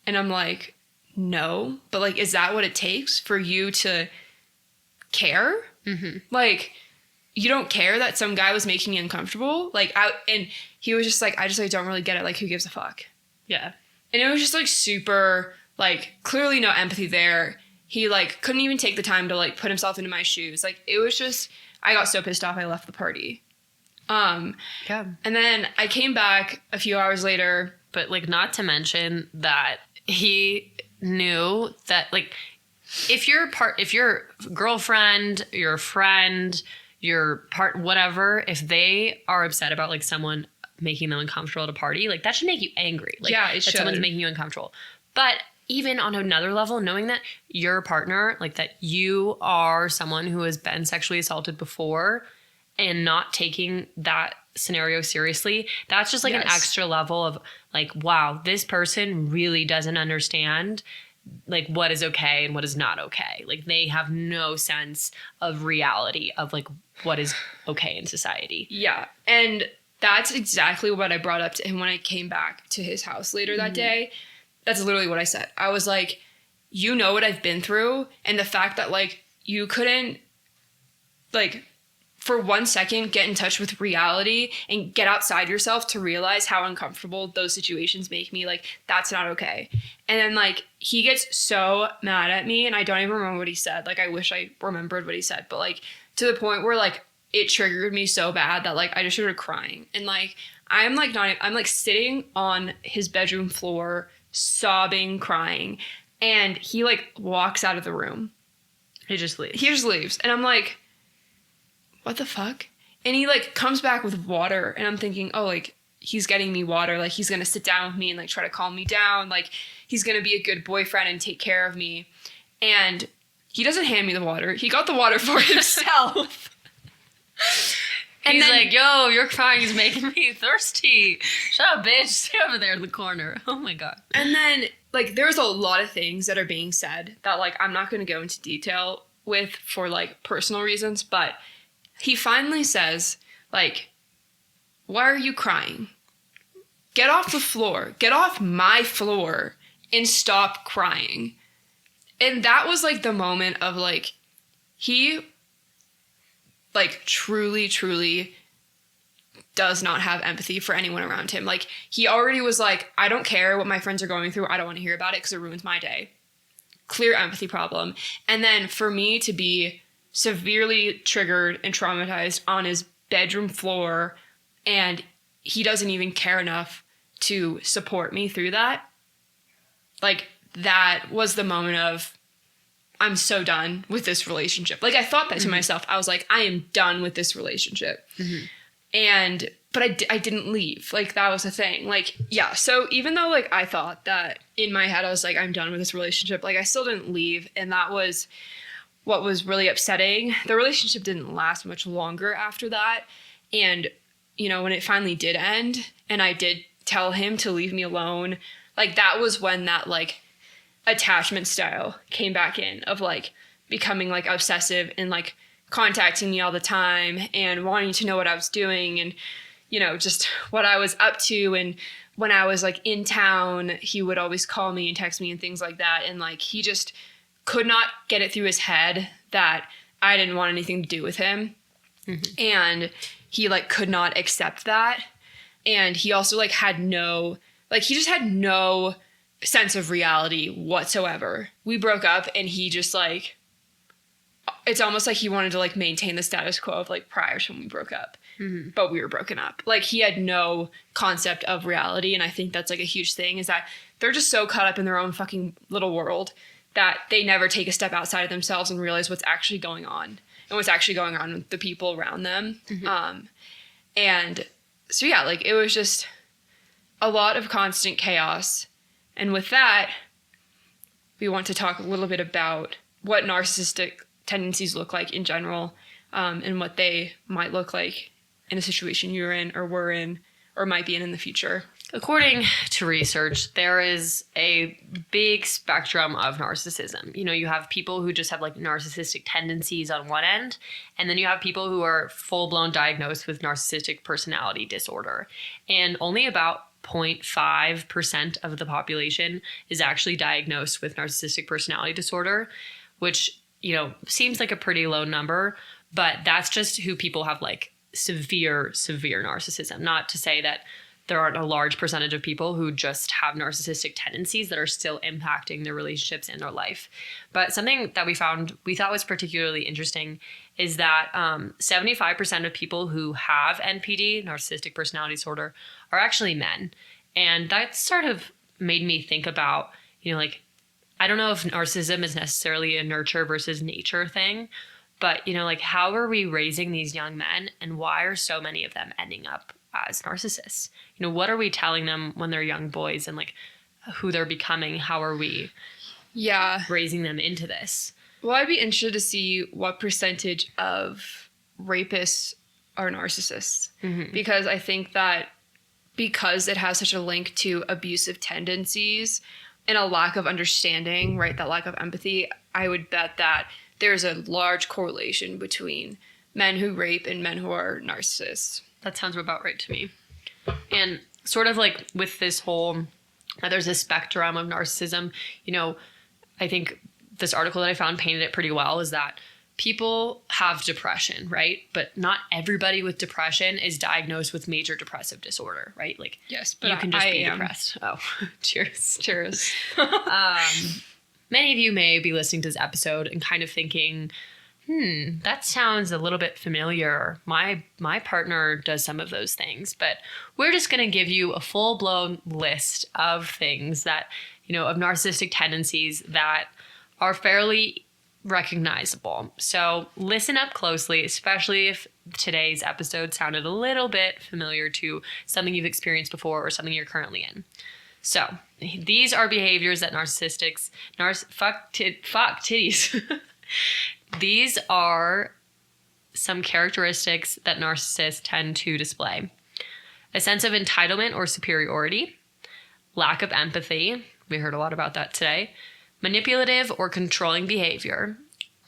B: And I'm like, no, but, like, is that what it takes for you to care? Like, you don't care that some guy was making you uncomfortable? Like, and he was just like, I just, like, don't really get it. Like, who gives a fuck?
A: Yeah.
B: And it was just, like, super, like, clearly no empathy there. He, like, couldn't even take the time to, like, put himself into my shoes. Like, it was just, I got so pissed off I left the party. Yeah. And then I came back a few hours later.
A: But, like, not to mention that he knew that, like, if your girlfriend, your friend, whatever, if they are upset about, like, someone making them uncomfortable at a party, like, that should make you angry. Like,
B: yeah, it
A: that
B: should.
A: Someone's making you uncomfortable. But even on another level, knowing that your partner, like, that you are someone who has been sexually assaulted before and not taking that scenario seriously, that's just, like, an extra level of, like, wow, this person really doesn't understand, like, what is okay and what is not okay. Like, they have no sense of reality of, like, what is okay in society.
B: Yeah. And that's exactly what I brought up to him when I came back to his house later that day. That's literally what I said. I was like, you know what I've been through, and the fact that, like, you couldn't, like, for 1 second get in touch with reality and get outside yourself to realize how uncomfortable those situations make me, like, that's not okay. And then, like, he gets so mad at me, and I don't even remember what he said. Like, I wish I remembered what he said, but, like, to the point where, like, it triggered me so bad that, like, I just started crying. And, like, I'm like sitting on his bedroom floor, sobbing, crying, and he, like, walks out of the room.
A: He just leaves.
B: And I'm like, what the fuck? And he, like, comes back with water, and I'm thinking, oh, like, he's getting me water. Like, he's gonna sit down with me and, like, try to calm me down. Like, he's gonna be a good boyfriend and take care of me. And he doesn't hand me the water. He got the water for himself.
A: And he's like, yo, your crying is making me thirsty. Shut up, bitch. Stay over there in the corner. Oh, my God.
B: And then, like, there's a lot of things that are being said that, like, I'm not going to go into detail with for, like, personal reasons. But he finally says, like, why are you crying? Get off the floor. Get off my floor and stop crying. And that was, like, the moment of, like, he, like, truly does not have empathy for anyone around him. Like, he already was like, I don't care what my friends are going through. I don't want to hear about it because it ruins my day. Clear empathy problem. And then for me to be severely triggered and traumatized on his bedroom floor, and he doesn't even care enough to support me through that. Like, that was the moment of, I'm so done with this relationship. Like, I thought that to myself. I was like, I am done with this relationship. But I didn't leave. Like, that was the thing. Like, yeah. So even though, like, I thought that in my head, I was like, I'm done with this relationship. Like, I still didn't leave. And that was what was really upsetting. The relationship didn't last much longer after that. And, you know, when it finally did end and I did tell him to leave me alone, like, that was when that, like, attachment style came back in of, like, becoming, like, obsessive and, like, contacting me all the time and wanting to know what I was doing and, you know, just what I was up to. And when I was, like, in town, he would always call me and text me and things like that. And, like, he just could not get it through his head that I didn't want anything to do with him. And he, like, could not accept that. And he also, like, had no, like, he just had no sense of reality whatsoever. We broke up and he just, like, it's almost like he wanted to, like, maintain the status quo of, like, prior to when we broke up. But we were broken up. Like, he had no concept of reality. And I think that's, like, a huge thing, is that they're just so caught up in their own fucking little world that they never take a step outside of themselves and realize what's actually going on and what's actually going on with the people around them. And so, yeah, like, it was just a lot of constant chaos. And with that, we want to talk a little bit about what narcissistic tendencies look like in general, and what they might look like in a situation you're in or were in or might be in the future.
A: According to research, there is a big spectrum of narcissism. You know, you have people who just have, like, narcissistic tendencies on one end, and then you have people who are full-blown diagnosed with narcissistic personality disorder. And only about 0.5% of the population is actually diagnosed with narcissistic personality disorder, which, you know, seems like a pretty low number, but that's just who people have, like, severe narcissism. Not to say that there aren't a large percentage of people who just have narcissistic tendencies that are still impacting their relationships and their life. But something that we thought was particularly interesting is that 75% of people who have NPD, narcissistic personality disorder, are actually men. And that sort of made me think about, you know, like, I don't know if narcissism is necessarily a nurture versus nature thing, but, you know, like, how are we raising these young men, and why are so many of them ending up as narcissists? You know, what are we telling them when they're young boys, and, like, who they're becoming? How are we raising them into this?
B: Well, I'd be interested to see what percentage of rapists are narcissists, because I think that because it has such a link to abusive tendencies and a lack of understanding, right, that lack of empathy, I would bet that there's a large correlation between men who rape and men who are narcissists.
A: That sounds about right to me. And sort of like with this whole, there's a spectrum of narcissism, you know, I think this article that I found painted it pretty well, is that people have depression, right? But not everybody with depression is diagnosed with major depressive disorder, right? Like,
B: yes, but
A: you can just be depressed. Oh, cheers.
B: Cheers.
A: Many of you may be listening to this episode and kind of thinking, that sounds a little bit familiar. My partner does some of those things. But we're just going to give you a full-blown list of things that, you know, of narcissistic tendencies that are fairly recognizable. So listen up closely, especially if today's episode sounded a little bit familiar to something you've experienced before or something you're currently in. So these are behaviors that fuck titties. These are some characteristics that narcissists tend to display. A sense of entitlement or superiority, lack of empathy. We heard a lot about that today. Manipulative or controlling behavior,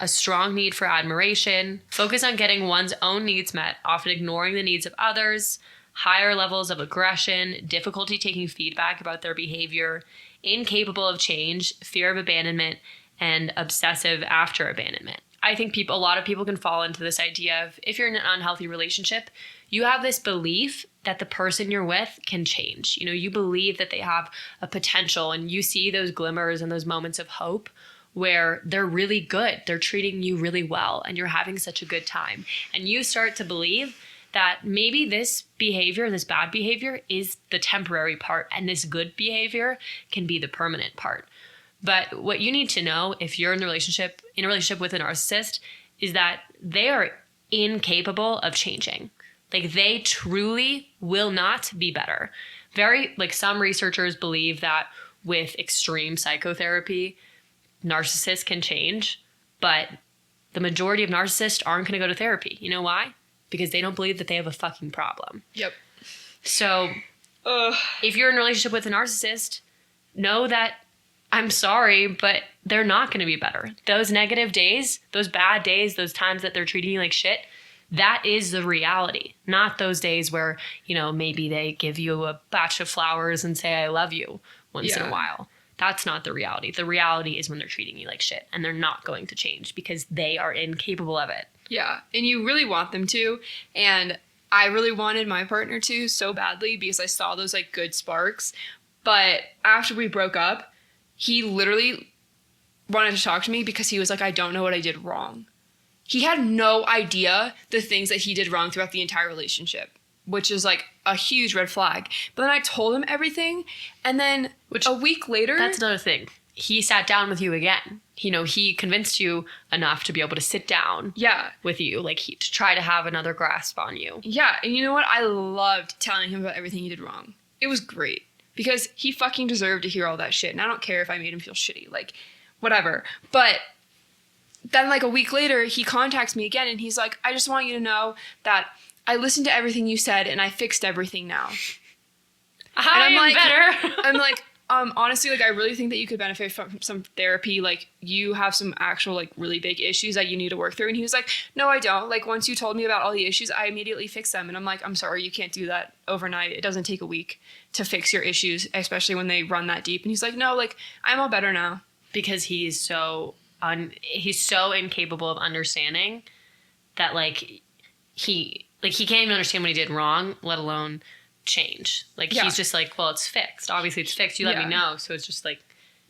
A: a strong need for admiration, focus on getting one's own needs met, often ignoring the needs of others, higher levels of aggression, difficulty taking feedback about their behavior, incapable of change, fear of abandonment, and obsessive after abandonment. I think a lot of people can fall into this idea of, if you're in an unhealthy relationship, you have this belief that the person you're with can change. You know, you believe that they have a potential, and you see those glimmers and those moments of hope where they're really good. They're treating you really well and you're having such a good time. And you start to believe that maybe this behavior, this bad behavior, is the temporary part, and this good behavior can be the permanent part. But what you need to know, if you're in a relationship with a narcissist, is that they are incapable of changing. Like, they truly will not be better. Some researchers believe that with extreme psychotherapy, narcissists can change, but the majority of narcissists aren't going to go to therapy. You know why? Because they don't believe that they have a fucking problem.
B: Yep.
A: So if you're in a relationship with a narcissist, know that, I'm sorry, but they're not going to be better. Those negative days, those bad days, those times that they're treating you like shit, that is the reality. Not those days where, you know, maybe they give you a batch of flowers and say, I love you once in a while. That's not the reality. The reality is when they're treating you like shit, and they're not going to change because they are incapable of it.
B: Yeah, and you really want them to, and I really wanted my partner to so badly because I saw those like good sparks. But after we broke up, he literally wanted to talk to me because he was like, I don't know what I did wrong. He had no idea the things that he did wrong throughout the entire relationship, which is like a huge red flag. But then I told him everything, and then a week later...
A: That's another thing. He sat down with you again. You know, he convinced you enough to be able to sit down with you, like to try to have another grasp on you.
B: Yeah, and you know what? I loved telling him about everything he did wrong. It was great because he fucking deserved to hear all that shit, and I don't care if I made him feel shitty, like whatever. But then like a week later, he contacts me again, and he's like, I just want you to know that I listened to everything you said, and I fixed everything now.
A: I'm like, better.
B: I'm like, honestly, like, I really think that you could benefit from some therapy. Like, you have some actual, like, really big issues that you need to work through. And he was like, no, I don't. Like, once you told me about all the issues, I immediately fixed them. And I'm like, I'm sorry, you can't do that overnight. It doesn't take a week to fix your issues, especially when they run that deep. And he's like, no, like, I'm all better now.
A: Because he's so incapable of understanding that, he can't even understand what he did wrong, let alone change. He's just like, well, it's fixed. Obviously it's fixed. You let me know. So it's just like,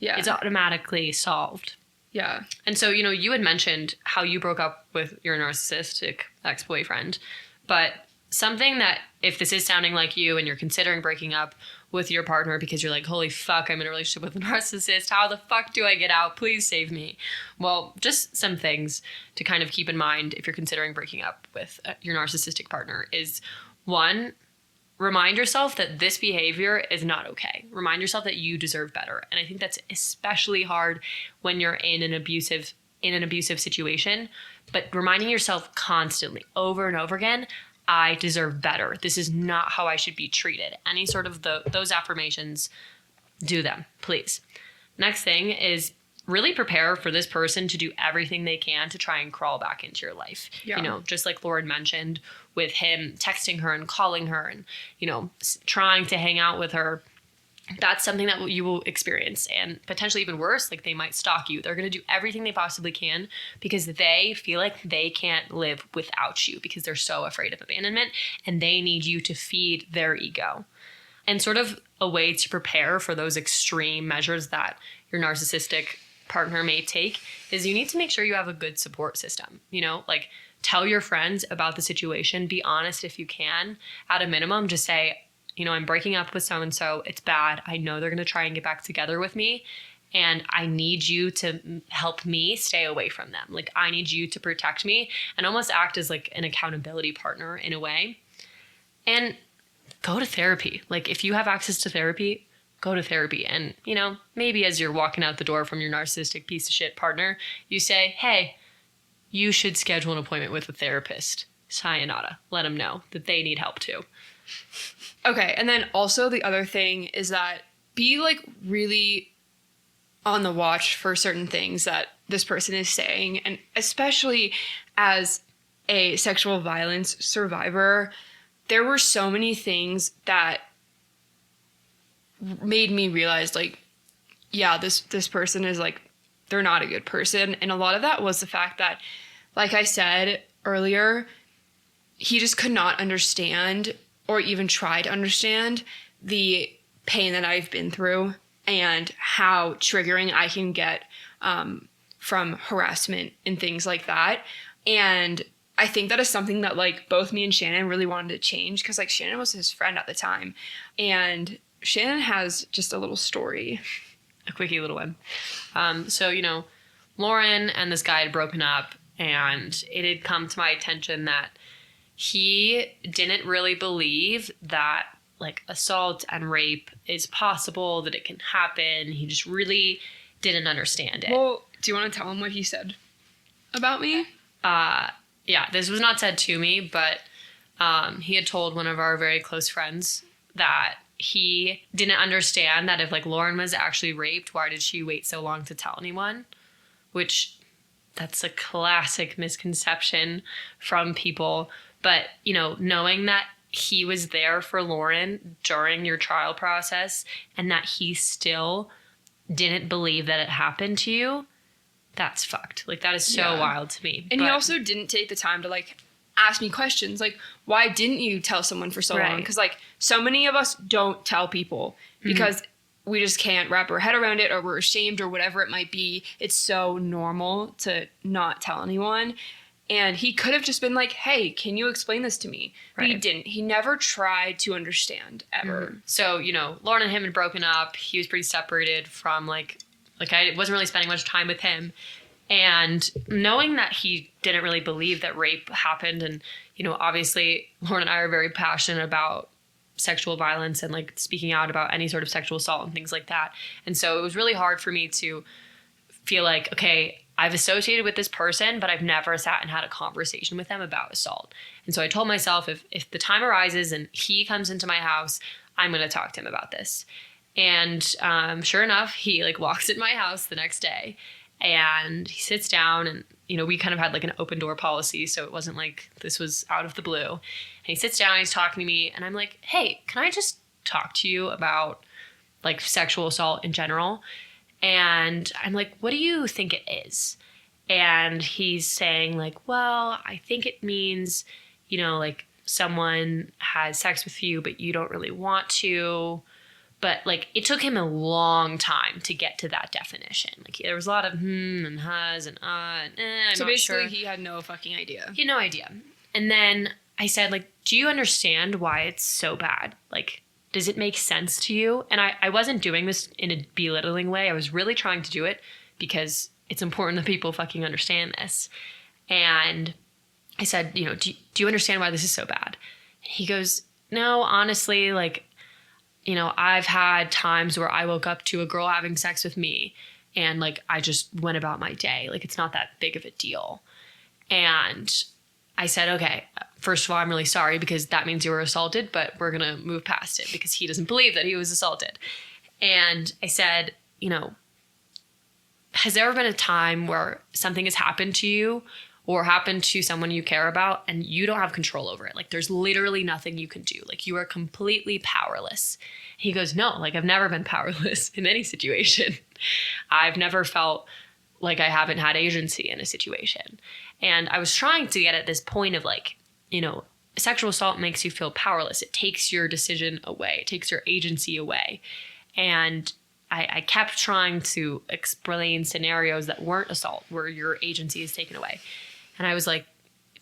A: it's automatically solved.
B: Yeah.
A: And so, you know, you had mentioned how you broke up with your narcissistic ex-boyfriend, but something that, if this is sounding like you and you're considering breaking up with your partner because you're like, holy fuck, I'm in a relationship with a narcissist. How the fuck do I get out? Please save me. Well, just some things to kind of keep in mind if you're considering breaking up with your narcissistic partner is, one, remind yourself that this behavior is not okay. Remind yourself that you deserve better. And I think that's especially hard when you're in an abusive situation, but reminding yourself constantly over and over again, I deserve better. This is not how I should be treated. Any sort of those affirmations, do them, please. Next thing is really prepare for this person to do everything they can to try and crawl back into your life. Yeah. You know, just like Lauren mentioned with him texting her and calling her and, you know, trying to hang out with her. That's something that you will experience, and potentially even worse, like they might stalk you. They're going to do everything they possibly can because they feel like they can't live without you because they're so afraid of abandonment and they need you to feed their ego. And sort of a way to prepare for those extreme measures that your narcissistic partner may take is you need to make sure you have a good support system. You know, like tell your friends about the situation, be honest if you can. At a minimum, just say, you know, I'm breaking up with so-and-so. It's bad. I know they're going to try and get back together with me. And I need you to help me stay away from them. Like, I need you to protect me and almost act as like an accountability partner in a way. And go to therapy. Like, if you have access to therapy, go to therapy. And, you know, maybe as you're walking out the door from your narcissistic piece of shit partner, you say, hey, you should schedule an appointment with a therapist. Sayonara. Let them know that they need help too.
B: Okay, and then also the other thing is that be like really on the watch for certain things that this person is saying, and especially as a sexual violence survivor, there were so many things that made me realize like, yeah, this person is like they're not a good person. And a lot of that was the fact that, like I said earlier, he just could not understand or even try to understand the pain that I've been through and how triggering I can get from harassment and things like that. And I think that is something that like both me and Shannon really wanted to change, because like Shannon was his friend at the time. And Shannon has just a little story.
A: A quickie little one. So, you know, Lauren and this guy had broken up, and it had come to my attention that he didn't really believe that like assault and rape is possible, that it can happen. He just really didn't understand it.
B: Well, do you want to tell him what he said about me?
A: Yeah, this was not said to me, but he had told one of our very close friends that he didn't understand that if like Lauren was actually raped, why did she wait so long to tell anyone? Which that's a classic misconception from people. But, you know, knowing that he was there for Lauren during your trial process and that he still didn't believe that it happened to you, that's fucked. Like, that is so wild to me.
B: And he also didn't take the time to, like, ask me questions. Like, why didn't you tell someone for so long? Because, like, so many of us don't tell people because we just can't wrap our head around it, or we're ashamed, or whatever it might be. It's so normal to not tell anyone. And he could have just been like, hey, can you explain this to me? But he didn't. He never tried to understand, ever.
A: So, you know, Lauren and him had broken up. He was pretty separated from, I wasn't really spending much time with him. And knowing that he didn't really believe that rape happened, and, you know, obviously Lauren and I are very passionate about sexual violence and, like, speaking out about any sort of sexual assault and things like that. And so it was really hard for me to feel like, okay, I've associated with this person, but I've never sat and had a conversation with them about assault. And so I told myself, if the time arises and he comes into my house, I'm going to talk to him about this. And sure enough, he like walks in my house the next day, and he sits down, and, you know, we kind of had like an open door policy. So it wasn't like this was out of the blue. And he sits down, he's talking to me, and I'm like, hey, can I just talk to you about like sexual assault in general? And I'm like, what do you think it is? And he's saying like, well, I think it means, you know, like someone has sex with you, but you don't really want to. But like, it took him a long time to get to that definition. Like, there was a lot of and has and I'm
B: so
A: not
B: basically
A: sure.
B: He had no fucking idea.
A: He had no idea. And then I said, like, do you understand why it's so bad? Like, does it make sense to you? And I wasn't doing this in a belittling way. I was really trying to do it because it's important that people fucking understand this. And I said, you know, do you understand why this is so bad? And he goes, no, honestly, like, you know, I've had times where I woke up to a girl having sex with me and like I just went about my day. Like, it's not that big of a deal. And I said, okay, first of all, I'm really sorry because that means you were assaulted, but we're going to move past it because he doesn't believe that he was assaulted. And I said, you know, has there ever been a time where something has happened to you or happened to someone you care about and you don't have control over it? Like, there's literally nothing you can do. Like, you are completely powerless. He goes, no, like, I've never been powerless in any situation. I've never felt like I haven't had agency in a situation. And I was trying to get at this point of like, you know, sexual assault makes you feel powerless. It takes your decision away. It takes your agency away. And I kept trying to explain scenarios that weren't assault, where your agency is taken away. And I was like,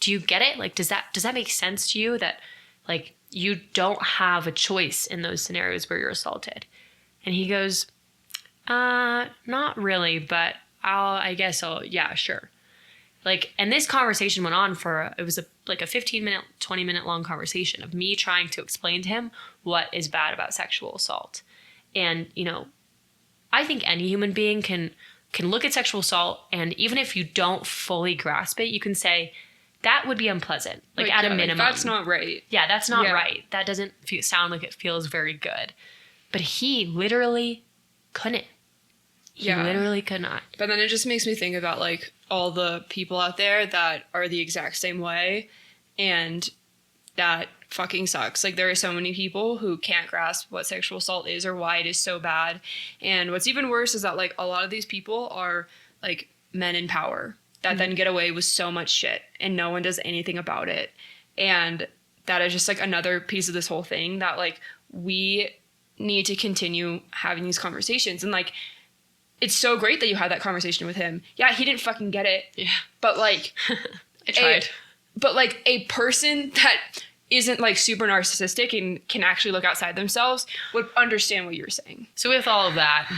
A: do you get it? Like, does that make sense to you that like you don't have a choice in those scenarios where you're assaulted? And he goes, not really, but I guess yeah, sure. Like, and this conversation went on for, it was like a 15-minute, 20-minute long conversation of me trying to explain to him what is bad about sexual assault. And, you know, I think any human being can look at sexual assault, and even if you don't fully grasp it, you can say, that would be unpleasant, like at a minimum.
B: Like, that's not right.
A: Yeah, that's not right. That doesn't sound like it feels very good. But he literally couldn't. He literally could not.
B: But then it just makes me think about like all the people out there that are the exact same way, and that fucking sucks. Like, there are so many people who can't grasp what sexual assault is or why it is so bad. And what's even worse is that like a lot of these people are like men in power that then get away with so much shit and no one does anything about it. And that is just like another piece of this whole thing that like we need to continue having these conversations. And like, it's so great that you had that conversation with him. Yeah, he didn't fucking get it.
A: Yeah.
B: But like,
A: I tried.
B: But like a person that isn't like super narcissistic and can actually look outside themselves would understand what you're saying.
A: So with all of that,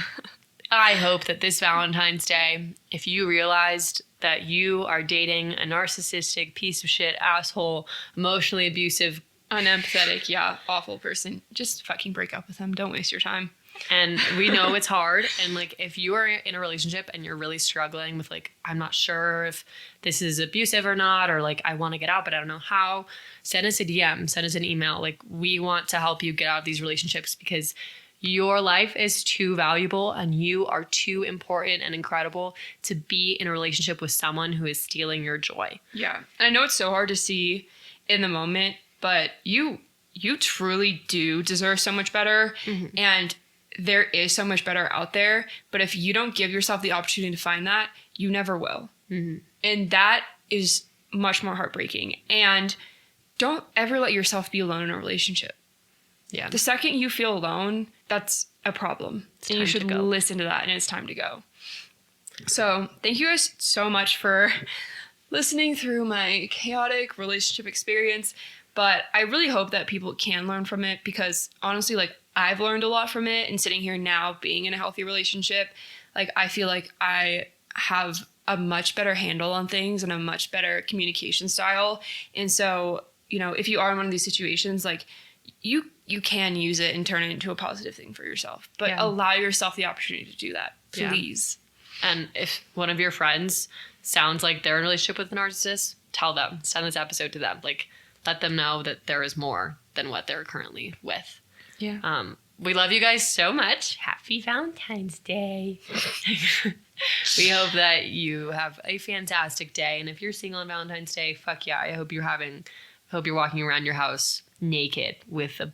A: I hope that this Valentine's Day, if you realized that you are dating a narcissistic piece of shit, asshole, emotionally abusive,
B: unempathetic, yeah, awful person, just fucking break up with them. Don't waste your time.
A: And we know it's hard. And like, if you are in a relationship and you're really struggling with like, I'm not sure if this is abusive or not, or like, I want to get out, but I don't know how, send us a DM, send us an email. Like, we want to help you get out of these relationships because your life is too valuable and you are too important and incredible to be in a relationship with someone who is stealing your joy.
B: Yeah. And I know it's so hard to see in the moment, but you truly do deserve so much better. Mm-hmm. And there is so much better out there. But if you don't give yourself the opportunity to find that, you never will. Mm-hmm. And that is much more heartbreaking. And don't ever let yourself be alone in a relationship.
A: Yeah.
B: The second you feel alone, that's a problem. And you should listen to that, and it's time to go. So thank you guys so much for listening through my chaotic relationship experience. But I really hope that people can learn from it because honestly, like, I've learned a lot from it, and sitting here now being in a healthy relationship, like, I feel like I have a much better handle on things and a much better communication style. And so, you know, if you are in one of these situations, like, you can use it and turn it into a positive thing for yourself, but allow yourself the opportunity to do that, please.
A: Yeah. And if one of your friends sounds like they're in a relationship with a narcissist, tell them, send this episode to them. Like, let them know that there is more than what they're currently with.
B: Yeah.
A: We love you guys so much. Happy Valentine's Day. We hope that you have a fantastic day. And if you're single on Valentine's Day, fuck yeah. I hope you're walking around your house naked with a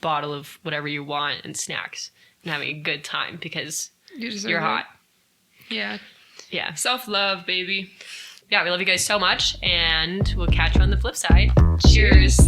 A: bottle of whatever you want and snacks and having a good time because you're hot.
B: Yeah.
A: Yeah.
B: Self-love, baby.
A: Yeah, we love you guys so much, and we'll catch you on the flip side.
B: Cheers.